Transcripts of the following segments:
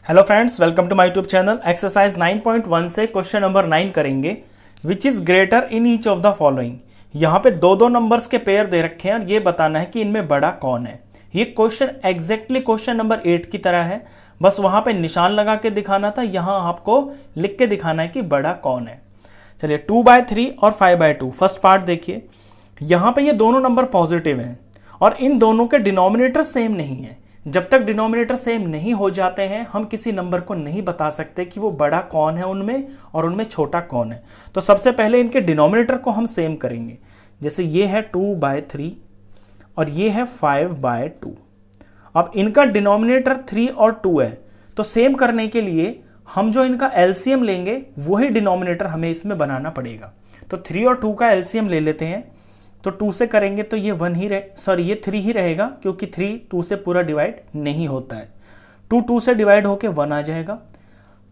Hello friends, welcome to my YouTube channel. Exercise 9.1 से question number 9 करेंगे। Which is greater in each of the following. यहाँ पे दो दो नंबर्स के पेयर दे रखे हैं और ये बताना है कि इनमें बड़ा कौन है। ये क्वेश्चन एग्जैक्टली क्वेश्चन नंबर 8 की तरह है, बस वहां पे निशान लगा के दिखाना था, यहाँ आपको लिख के दिखाना है कि बड़ा कौन है। चलिए 2/3 और 5/2 फर्स्ट पार्ट देखिए। यहाँ पे ये दोनों नंबर पॉजिटिव हैं और इन दोनों के डिनोमिनेटर सेम नहीं है। जब तक डिनोमिनेटर सेम नहीं हो जाते हैं हम किसी नंबर को नहीं बता सकते कि वो बड़ा कौन है उनमें और उनमें छोटा कौन है। तो सबसे पहले इनके डिनोमिनेटर को हम सेम करेंगे। जैसे ये है 2/3 और ये है 5/2। अब इनका डिनोमिनेटर 3 और 2 है, तो सेम करने के लिए हम जो इनका एलसीएम लेंगे वही डिनोमिनेटर हमें इसमें बनाना पड़ेगा। तो 3 और 2 का एलसीएम ले लेते हैं। तो 2 से करेंगे तो ये 1 ही ये 3 ही रहेगा, क्योंकि 3 2 से पूरा डिवाइड नहीं होता है। 2 2 से डिवाइड होके 1 आ जाएगा।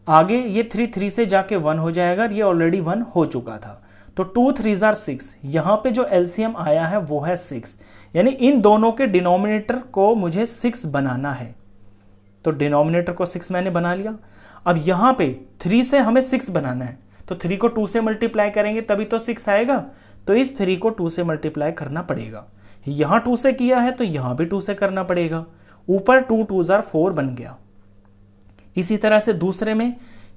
आगे ये 3 3 से जाके 1 हो जाएगा, ये ऑलरेडी 1 हो चुका था। तो 2 3 6। यहाँ पे जो एलसीएम आया है वो है 6, यानी इन दोनों के डिनोमिनेटर को मुझे 6 बनाना है। तो डिनोमिनेटर को 6 मैंने बना लिया। अब यहाँ पे 3 से हमें 6 बनाना है, तो 3 को 2 से मल्टीप्लाई करेंगे तभी तो 6 आएगा। तो इस 3 को 2 से मल्टीप्लाई करना पड़ेगा। यहां 2 से किया है तो यहां भी 2 से करना पड़ेगा। ऊपर 2 2 4 बन गया। इसी तरह से दूसरे में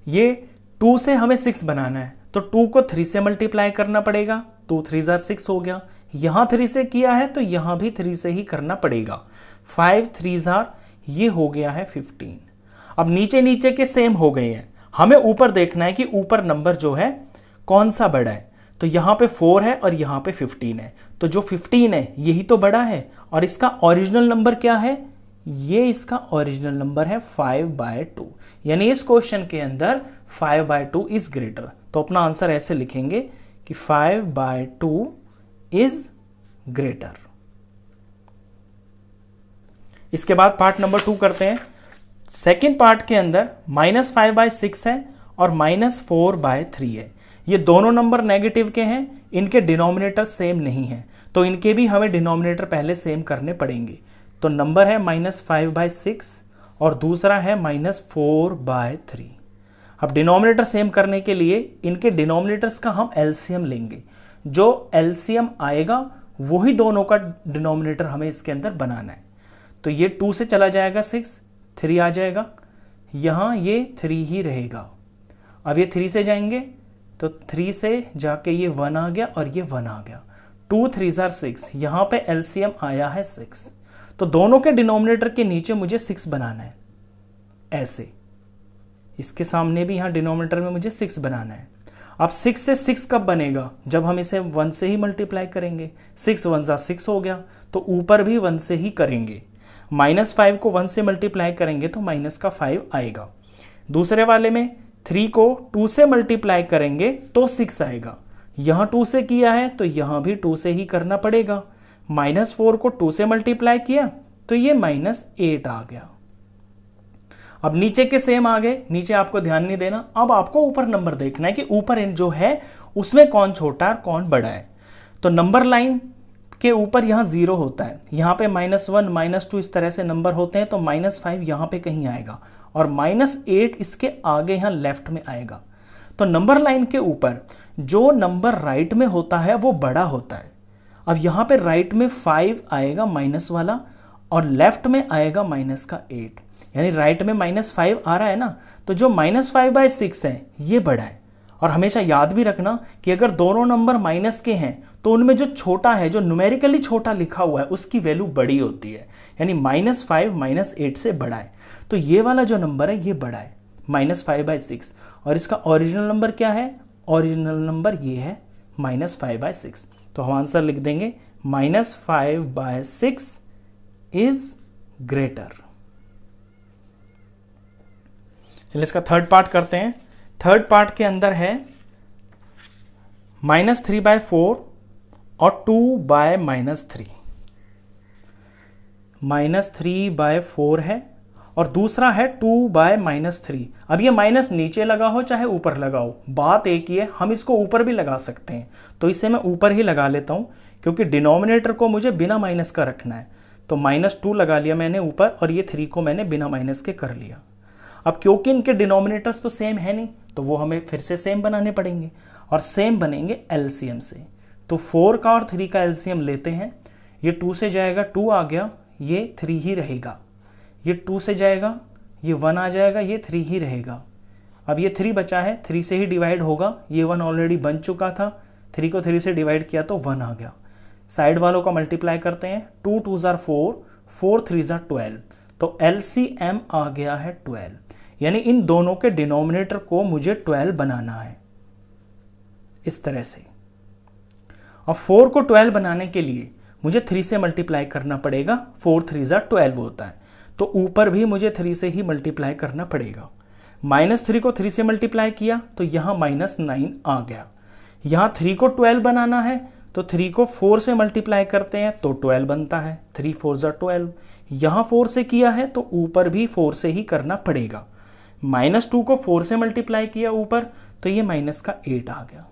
ये 2 से हमें 6 बनाना है, तो 2 को 3 से मल्टीप्लाई करना पड़ेगा। 2 3 6 हो गया। यहां 3 से किया है तो यहां भी 3 से ही करना पड़ेगा। 5 3 ये हो गया है 15। अब नीचे नीचे के सेम हो गए हैं, हमें ऊपर देखना है कि ऊपर नंबर जो है कौन सा बड़ा है। तो यहाँ पे 4 है और यहाँ पे 15 है, तो जो 15 है यही तो बड़ा है। और इसका ओरिजिनल नंबर क्या है? ये इसका ओरिजिनल नंबर है 5/2, यानी इस क्वेश्चन के अंदर 5/2 इज ग्रेटर। तो अपना आंसर ऐसे लिखेंगे कि 5/2 इज ग्रेटर। इसके बाद पार्ट नंबर 2 करते हैं। सेकेंड पार्ट के अंदर -5/6 है और -4/3 है। ये दोनों नंबर नेगेटिव के हैं, इनके डिनोमिनेटर सेम नहीं है, तो इनके भी हमें डिनोमिनेटर पहले सेम करने पड़ेंगे। तो नंबर है -5/6 और दूसरा है -4/3। अब डिनोमिनेटर सेम करने के लिए इनके डिनोमिनेटर्स का हम एलसीएम लेंगे। जो एलसीएम आएगा वही दोनों का डिनोमिनेटर हमें इसके अंदर बनाना है। तो ये 2 से चला जाएगा 6, 3 आ जाएगा। यहाँ ये 3 ही रहेगा। अब ये 3 से जाएंगे तो 3 से जाके ये 1 आ गया और ये 1 आ गया। 2 3 6, यहाँ पे एलसीएम आया है 6। तो दोनों के डिनोमिनेटर के नीचे मुझे 6 बनाना है, ऐसे। इसके सामने भी यहाँ डिनोमिनेटर में मुझे 6 बनाना है। अब 6 से 6 कब बनेगा? जब हम इसे 1 से ही मल्टीप्लाई करेंगे। 6 1 6 हो गया, तो ऊपर भी 1 से ही करेंगे। -5 को 1 से मल्टीप्लाई करेंगे तो माइनस का 5 आएगा। दूसरे वाले में 3 को 2 से मल्टीप्लाई करेंगे तो 6 आएगा। यहां 2 से किया है तो यहां भी 2 से ही करना पड़ेगा। -4 को 2 से मल्टीप्लाई किया तो ये -8 आ गया। अब नीचे के सेम आ गए, नीचे आपको ध्यान नहीं देना। अब आपको ऊपर नंबर देखना है कि ऊपर जो है उसमें कौन छोटा और कौन बड़ा है। तो नंबर लाइन के ऊपर यहाँ 0 होता है, यहाँ पे -1 -2 इस तरह से नंबर होते हैं, तो -5 यहाँ पे कहीं आएगा और -8 इसके आगे यहाँ लेफ्ट में आएगा। तो नंबर लाइन के ऊपर जो नंबर राइट में होता है वो बड़ा होता है। अब यहाँ पे राइट में 5 आएगा माइनस वाला और लेफ्ट में आएगा -8, यानी राइट में -5 आ रहा है ना, तो जो -5/6 है ये बड़ा है। और हमेशा याद भी रखना कि अगर दोनों नंबर माइनस के हैं तो उनमें जो छोटा है, जो न्यूमेरिकली छोटा लिखा हुआ है, उसकी वैल्यू बड़ी होती है, यानी -5 -8 से बड़ा है। तो ये वाला जो नंबर है ये बड़ा है, -5/6। और इसका ओरिजिनल नंबर क्या है? ओरिजिनल नंबर ये है -5/6। तो हम आंसर लिख देंगे -5/6 इज ग्रेटर। चलिए इसका थर्ड पार्ट करते हैं। थर्ड पार्ट के अंदर है -3/4 और 2/-3। -3/4 है और दूसरा है 2/-3। अब ये माइनस नीचे लगा हो चाहे ऊपर लगा हो, बात एक ही है, हम इसको ऊपर भी लगा सकते हैं। तो इसे मैं ऊपर ही लगा लेता हूं, क्योंकि डिनोमिनेटर को मुझे बिना माइनस का रखना है। तो -2 लगा लिया मैंने ऊपर और ये 3 को मैंने बिना माइनस के कर लिया। अब क्योंकि इनके डिनोमिनेटर्स तो सेम है नहीं, तो वो हमें फिर से सेम बनाने पड़ेंगे, और सेम बनेंगे एलसीएम से। तो 4 का और 3 का एलसीएम लेते हैं। ये 2 से जाएगा, 2 आ गया, ये 3 ही रहेगा। ये 2 से जाएगा, ये 1 आ जाएगा, ये 3 ही रहेगा। अब ये 3 बचा है, 3 से ही डिवाइड होगा, ये 1 ऑलरेडी बन चुका था, 3 को 3 से डिवाइड किया तो 1 आ गया। साइड वालों का मल्टीप्लाई करते हैं, 2 2 जार 4, 4 3 जार 12, तो एलसीएम आ गया है 12। यानी इन दोनों के डिनोमिनेटर को मुझे 12 बनाना है इस तरह से। और 4 को 12 बनाने के लिए मुझे 3 से मल्टीप्लाई करना पड़ेगा, 4 3 जार 12 होता है, तो ऊपर भी मुझे 3 से ही मल्टीप्लाई करना पड़ेगा। -3 को 3 से मल्टीप्लाई किया तो यहाँ -9 आ गया। यहाँ 3 को 12 बनाना है, तो 3 को 4 से मल्टीप्लाई करते हैं तो 12 बनता है, 3 4 जार 12। यहाँ 4 से किया है तो ऊपर भी 4 से ही करना पड़ेगा। -2 को 4 से मल्टीप्लाई किया ऊपर, तो ये माइनस का 8 आ गया।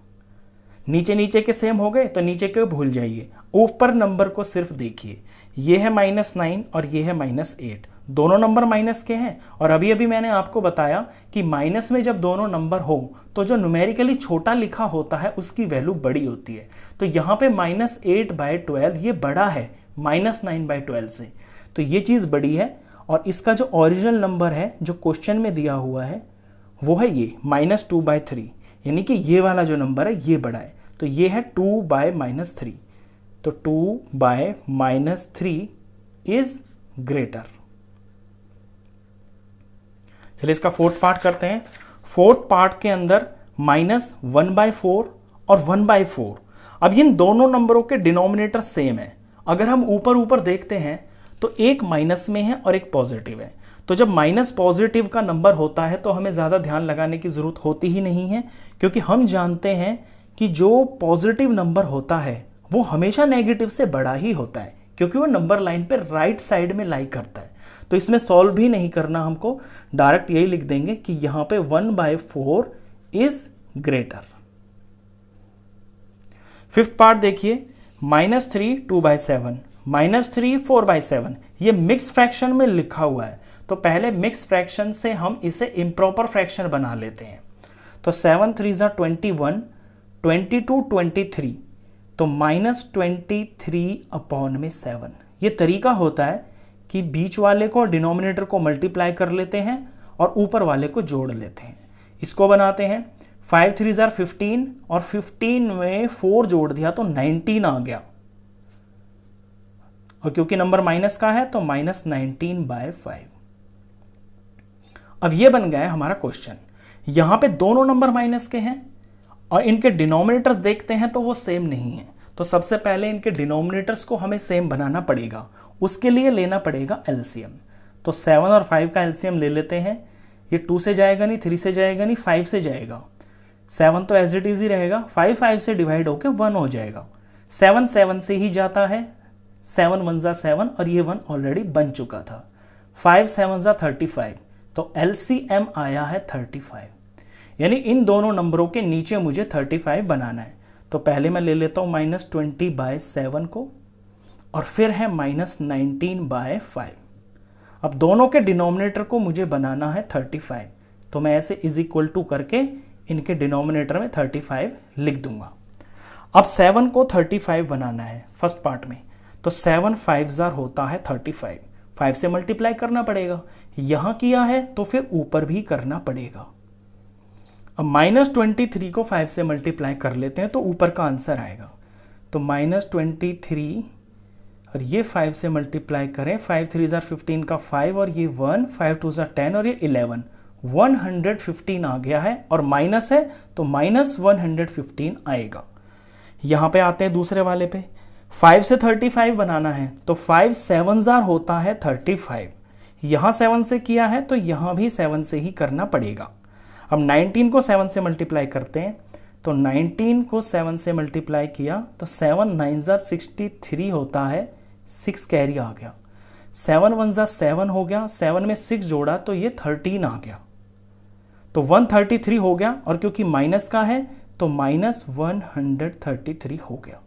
नीचे नीचे के सेम हो गए तो नीचे के भूल जाइए, ऊपर नंबर को सिर्फ देखिए। ये है -9 और ये है -8, दोनों नंबर माइनस के हैं। और अभी अभी मैंने आपको बताया कि माइनस में जब दोनों नंबर हो तो जो न्यूमेरिकली छोटा लिखा होता है उसकी वैल्यू बड़ी होती है। तो यहाँ पे -8/12 ये बड़ा है -9/12 से, तो ये चीज़ बड़ी है। और इसका जो ओरिजिनल नंबर है जो क्वेश्चन में दिया हुआ है वो है ये -2/3, यानी कि ये वाला जो नंबर है ये बड़ा है, तो ये है 2/-3, तो 2/-3 इज ग्रेटर। चलिए इसका फोर्थ पार्ट करते हैं। फोर्थ पार्ट के अंदर -1/4 और 1/4। अब इन दोनों नंबरों के डिनोमिनेटर सेम है। अगर हम ऊपर ऊपर देखते हैं तो एक माइनस में है और एक पॉजिटिव है। तो जब माइनस पॉजिटिव का नंबर होता है तो हमें ज़्यादा ध्यान लगाने की ज़रूरत होती ही नहीं है, क्योंकि हम जानते हैं कि जो पॉजिटिव नंबर होता है वो हमेशा नेगेटिव से बड़ा ही होता है, क्योंकि वो नंबर लाइन पे राइट साइड में लाई करता है। तो इसमें सॉल्व भी नहीं करना हमको, डायरेक्ट यही लिख देंगे कि यहाँ पे 1/4 इज ग्रेटर। फिफ्थ पार्ट देखिए, -3 2/7, -3 4/7, ये मिक्स फ्रैक्शन में लिखा हुआ है। तो पहले मिक्स फ्रैक्शन से हम इसे इम्प्रॉपर फ्रैक्शन बना लेते हैं। तो 7 3 जार 21, 22 23, तो -23/7। ये तरीका होता है कि बीच वाले को डिनोमिनेटर को मल्टीप्लाई कर लेते हैं और ऊपर वाले को जोड़ लेते हैं। इसको बनाते हैं 5 3 जार 15, और 15 में 4 जोड़ दिया तो 19 आ गया, और क्योंकि नंबर माइनस का है तो -19/5। अब ये बन गया है हमारा क्वेश्चन। यहां पे दोनों नंबर माइनस के हैं और इनके डिनोमिनेटर्स देखते हैं तो वो सेम नहीं है। तो सबसे पहले इनके डिनोमिनेटर्स को हमें सेम बनाना पड़ेगा, उसके लिए लेना पड़ेगा एलसीएम। तो 7 और 5 का एलसीएम ले लेते हैं। ये 2 से जाएगा नहीं, 3 से जाएगा नहीं, 5 से जाएगा। 7 तो एज इट इज ही रहेगा, 5 5 से डिवाइड होकर 1 हो जाएगा। 7 7 से ही जाता है, 7 1 ज़ा 7, और ये 1 ऑलरेडी बन चुका था। 5 7 ज़ा 35, तो एलसीएम आया है 35। यानी इन दोनों नंबरों के नीचे मुझे 35 बनाना है। तो पहले मैं ले लेता हूँ -20/7 को, और फिर है -19/5। अब दोनों के डिनोमिनेटर को मुझे बनाना है 35, तो मैं ऐसे इज इक्वल टू करके इनके डिनोमिनेटर में 35 लिख दूंगा। अब 7 को 35 बनाना है फर्स्ट पार्ट में, तो 7 5 ज़ार होता है 35, 5 से मल्टीप्लाई करना पड़ेगा। यहां किया है तो फिर ऊपर भी करना पड़ेगा। अब -23 को 5 से मल्टीप्लाई कर लेते हैं तो ऊपर का आंसर आएगा। तो -23 और ये 5 से मल्टीप्लाई करें, 5 3 ज़ार 15 का 5, और ये 1, 5 2 ज़ार 10, और ये 11, 115 आ गया है, और माइनस है तो -115 आएगा। यहां पे आते हैं दूसरे वाले पे, 5 से 35 बनाना है, तो 5 7 ज़ार होता है 35। यहां 7 से किया है तो यहां भी 7 से ही करना पड़ेगा। अब 19 को 7 से मल्टीप्लाई करते हैं, तो 19 को 7 से मल्टीप्लाई किया तो 7 9 ज़ार 63 होता है, 6 कैरी आ गया। 7 1 ज़ार 7 हो गया, 7 में 6 जोड़ा तो ये 13 आ गया, तो 133 हो गया, और क्योंकि माइनस का है तो -133 हो गया।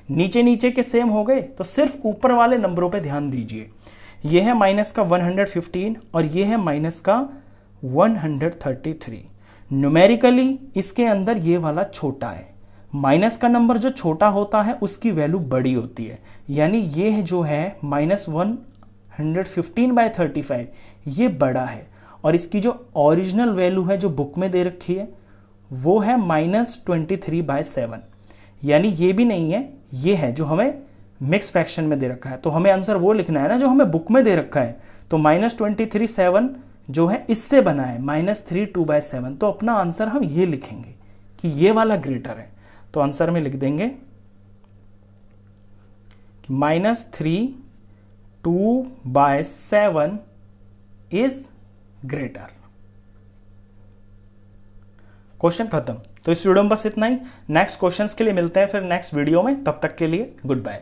नीचे नीचे के सेम हो गए, तो सिर्फ ऊपर वाले नंबरों पे ध्यान दीजिए। ये है माइनस का 115 और ये है माइनस का 133। न्यूमेरिकली इसके अंदर ये वाला छोटा है, माइनस का नंबर जो छोटा होता है उसकी वैल्यू बड़ी होती है, यानी ये जो है -115/35 ये बड़ा है, और इसकी जो ओरिजिनल वैल्यू है जो बुक में दे रखी है वो है -23/7, यानी ये भी नहीं है, ये है जो हमें मिक्स फ्रैक्शन में दे रखा है। तो हमें आंसर वो लिखना है ना जो हमें बुक में दे रखा है, तो -23/7 जो है इससे बना है -32/7, तो अपना आंसर हम ये लिखेंगे कि ये वाला ग्रेटर है। तो आंसर में लिख देंगे कि -32/7 इज ग्रेटर। क्वेश्चन खत्म। तो इस वीडियो में बस इतना ही। नेक्स्ट क्वेश्चंस के लिए मिलते हैं फिर नेक्स्ट वीडियो में, तब तक के लिए गुड बाय।